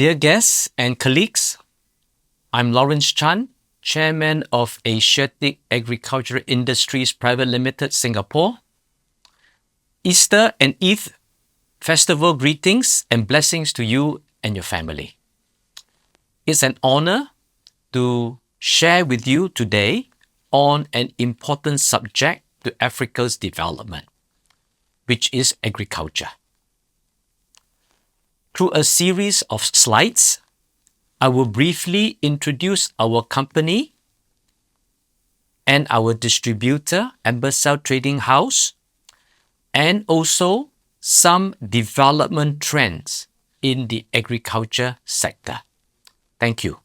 Dear guests and colleagues, I'm Lawrence Chan, Chairman of Asiatic Agricultural Industries Private Limited, Singapore. Easter and Eid festival greetings and blessings to you and your family. It's an honor to share with you today on an important subject to Africa's development, which is agriculture. Through a series of slides, I will briefly introduce our company and our distributor, Ambasel Trading House, and also some development trends in the agriculture sector. Thank you.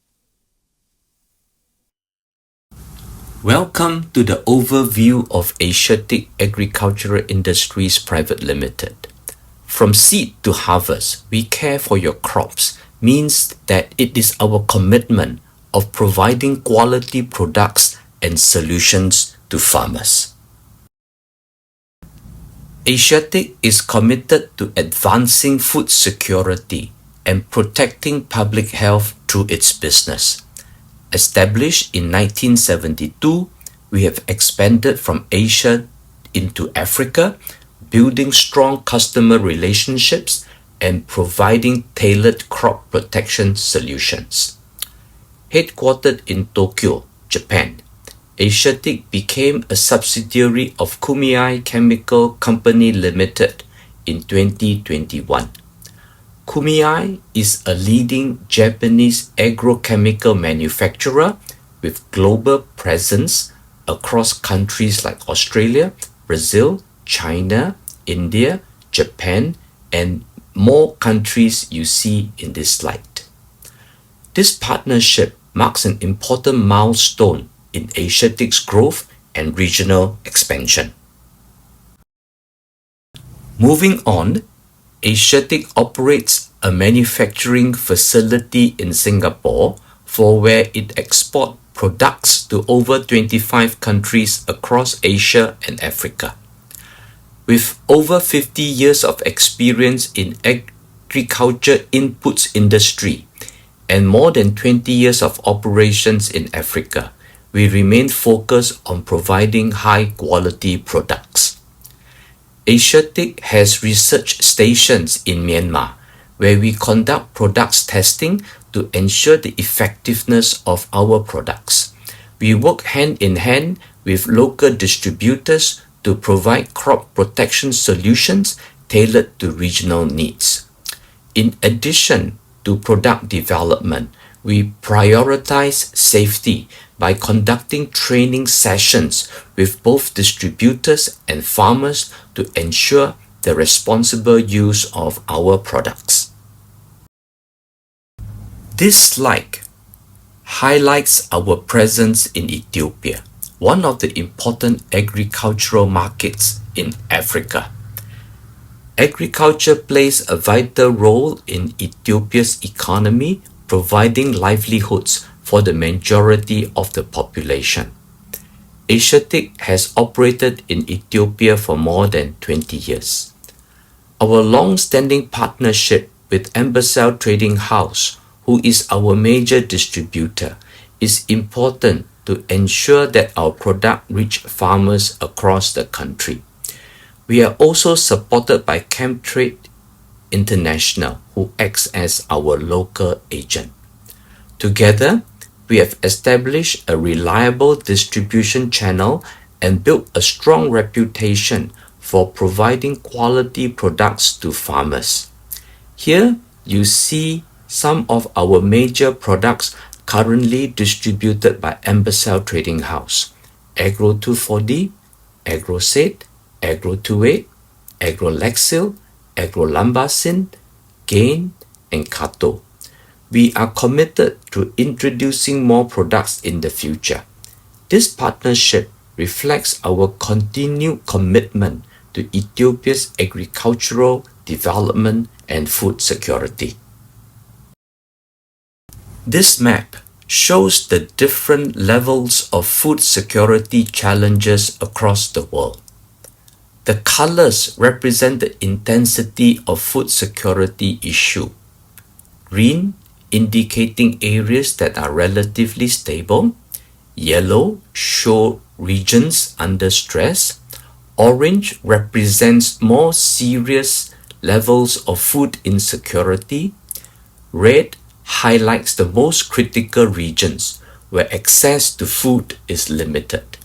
Welcome to the overview of Asiatic Agricultural Industries Private Limited. From seed to harvest, we care for your crops means that it is our commitment of providing quality products and solutions to farmers. Asiatic is committed to advancing food security and protecting public health through its business. Established in 1972, we have expanded from Asia into Africa, building strong customer relationships and providing tailored crop protection solutions. Headquartered in Tokyo, Japan, Asiatic became a subsidiary of Kumiai Chemical Company Limited in 2021. Kumiai is a leading Japanese agrochemical manufacturer with global presence across countries like Australia, Brazil, China, India, Japan, and more countries you see in this slide. This partnership marks an important milestone in Asiatic's growth and regional expansion. Moving on, Asiatic operates a manufacturing facility in Singapore for where it exports products to over 25 countries across Asia and Africa. With over 50 years of experience in agriculture inputs industry and more than 20 years of operations in Africa, we remain focused on providing high-quality products. Asiatic has research stations in Myanmar, where we conduct products testing to ensure the effectiveness of our products. We work hand in hand with local distributors to provide crop protection solutions tailored to regional needs. In addition to product development, we prioritize safety by conducting training sessions with both distributors and farmers to ensure the responsible use of our products. This slide highlights our presence in Ethiopia, one of the important agricultural markets in Africa. Agriculture plays a vital role in Ethiopia's economy, providing livelihoods for the majority of the population. Asiatic has operated in Ethiopia for more than 20 years. Our long-standing partnership with Ambasel Trading House, who is our major distributor, is important to ensure that our product reach farmers across the country. We are also supported by Chemtrade International, who acts as our local agent. Together, we have established a reliable distribution channel and built a strong reputation for providing quality products to farmers. Here, you see some of our major products currently distributed by Ambasel Trading House: Agro 2,4-D, AgroSaid, Agro 2,8, AgroLexil, AgroLambacin, Gain, and Kato. We are committed to introducing more products in the future. This partnership reflects our continued commitment to Ethiopia's agricultural development and food security. This map shows the different levels of food security challenges across the world. The colors represent the intensity of food security issue. Green indicating areas that are relatively stable. Yellow show regions under stress. Orange represents more serious levels of food insecurity. Red highlights the most critical regions where access to food is limited.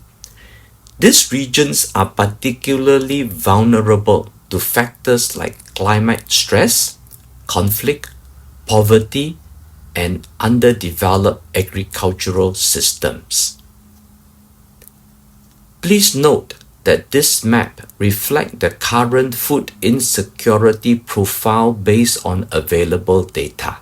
These regions are particularly vulnerable to factors like climate stress, conflict, poverty, and underdeveloped agricultural systems. Please note that this map reflects the current food insecurity profile based on available data.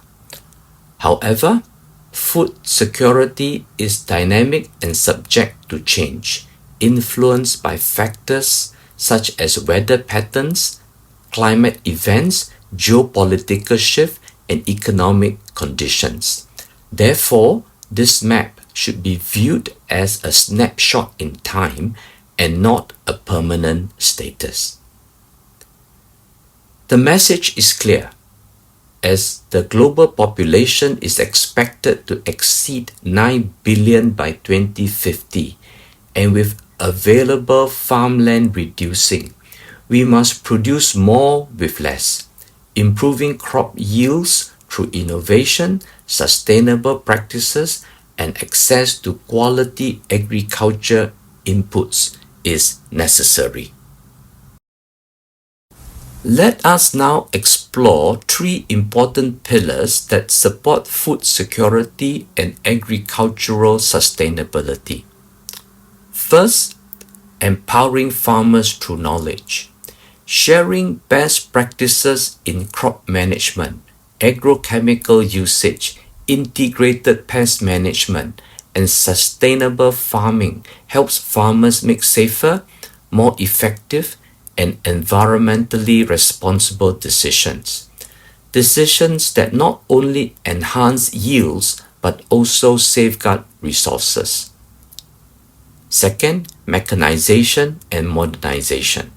However, food security is dynamic and subject to change, influenced by factors such as weather patterns, climate events, geopolitical shift, and economic conditions. Therefore, this map should be viewed as a snapshot in time and not a permanent status. The message is clear. As the global population is expected to exceed 9 billion by 2050, and with available farmland reducing, we must produce more with less, improving crop yields through innovation, sustainable practices, and access to quality agriculture inputs is necessary. Let us now explore three important pillars that support food security and agricultural sustainability. First, empowering farmers through knowledge. Sharing best practices in crop management, agrochemical usage, integrated pest management, and sustainable farming helps farmers make safer, more effective, and environmentally responsible decisions. Decisions that not only enhance yields but also safeguard resources. Second, mechanization and modernization.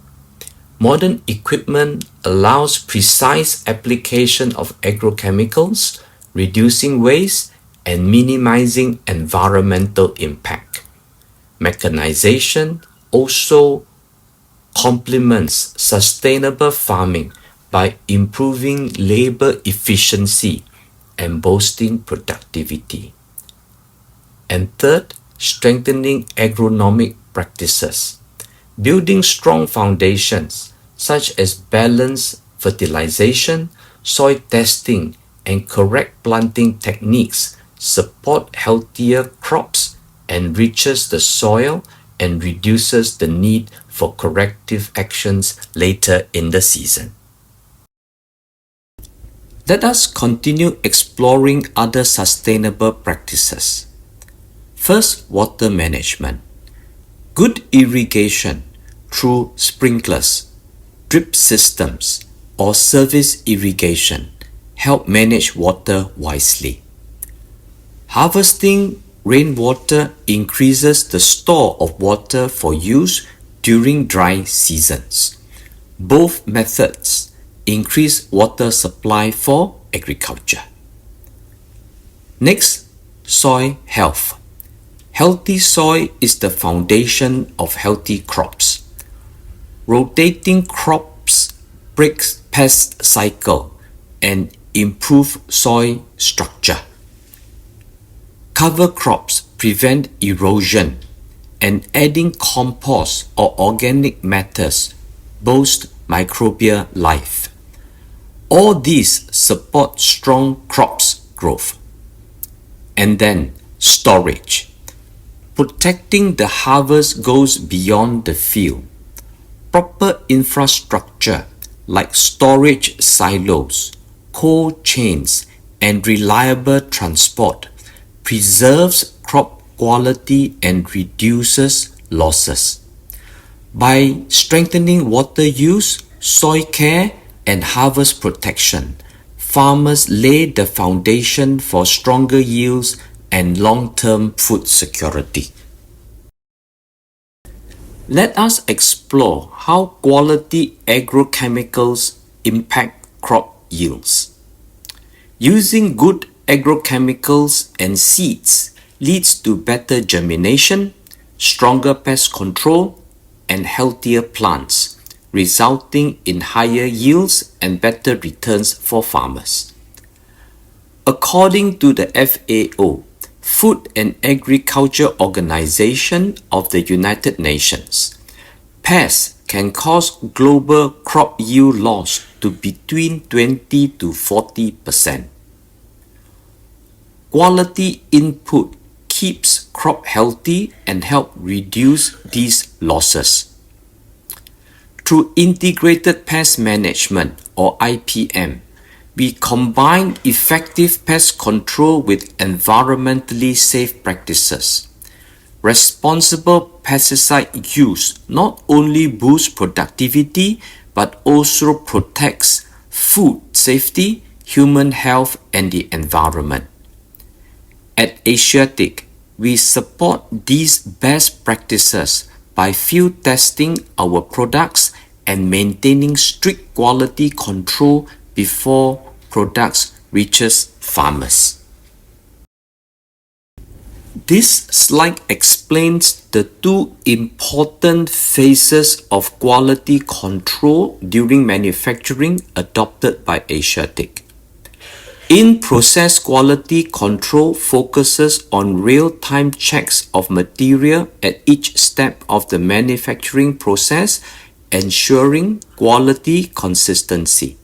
Modern equipment allows precise application of agrochemicals, reducing waste and minimizing environmental impact. Mechanization also complements sustainable farming by improving labor efficiency and boosting productivity. And third, strengthening agronomic practices. Building strong foundations such as balanced fertilization, soil testing, and correct planting techniques support healthier crops, enriches the soil, and reduces the need for corrective actions later in the season. Let us continue exploring other sustainable practices. First, water management. Good irrigation through sprinklers, drip systems, or surface irrigation help manage water wisely. Harvesting rainwater increases the store of water for use during dry seasons. Both methods increase water supply for agriculture. Next, soil health. Healthy soil is the foundation of healthy crops. Rotating crops breaks pest cycle and improve soil structure. Cover crops prevent erosion, and adding compost or organic matters boost microbial life. All these support strong crops growth. And then storage. Protecting the harvest goes beyond the field. Proper infrastructure like storage silos, cold chains, and reliable transport preserves crop quality and reduces losses. By strengthening water use, soil care, and harvest protection, farmers lay the foundation for stronger yields and long-term food security. Let us explore how quality agrochemicals impact crop yields. Using good agrochemicals and seeds leads to better germination, stronger pest control, and healthier plants, resulting in higher yields and better returns for farmers. According to the FAO, Food and Agriculture Organization of the United Nations, pests can cause global crop yield loss to between 20 to 40%. Quality input keeps crop healthy and help reduce these losses. Through integrated pest management or IPM, we combine effective pest control with environmentally safe practices. Responsible pesticide use not only boosts productivity but also protects food safety, human health, and the environment. At Asiatic, we support these best practices by field testing our products and maintaining strict quality control before products reaches farmers. This slide explains the two important phases of quality control during manufacturing adopted by Asiatic. In-process quality control focuses on real-time checks of material at each step of the manufacturing process, ensuring quality consistency.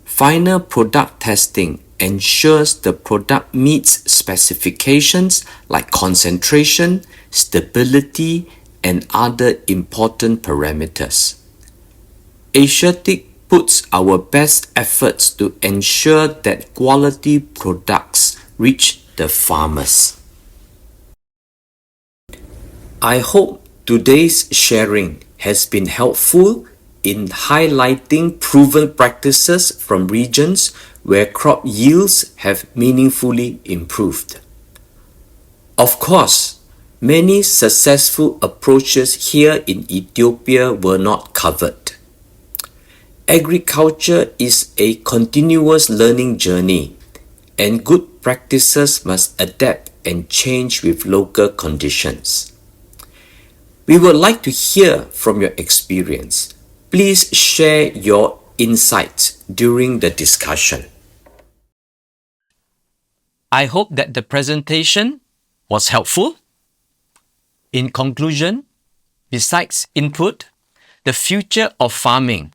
Final product testing ensures the product meets specifications like concentration, stability, and other important parameters. Asiatic puts our best efforts to ensure that quality products reach the farmers. I hope today's sharing has been helpful in highlighting proven practices from regions where crop yields have meaningfully improved. Of course, many successful approaches here in Ethiopia were not covered. Agriculture is a continuous learning journey, and good practices must adapt and change with local conditions. We would like to hear from your experience. Please share your insights during the discussion. I hope that the presentation was helpful. In conclusion, besides input, the future of farming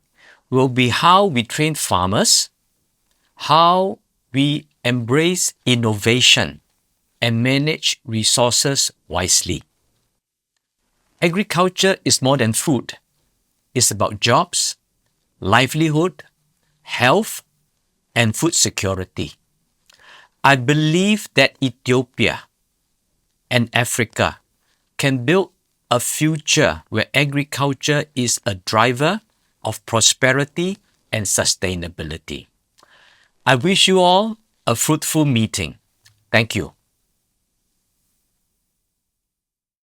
will be how we train farmers, how we embrace innovation, and manage resources wisely. Agriculture is more than food. It's about jobs, livelihood, health, and food security. I believe that Ethiopia and Africa can build a future where agriculture is a driver of prosperity and sustainability. I wish you all a fruitful meeting. Thank you.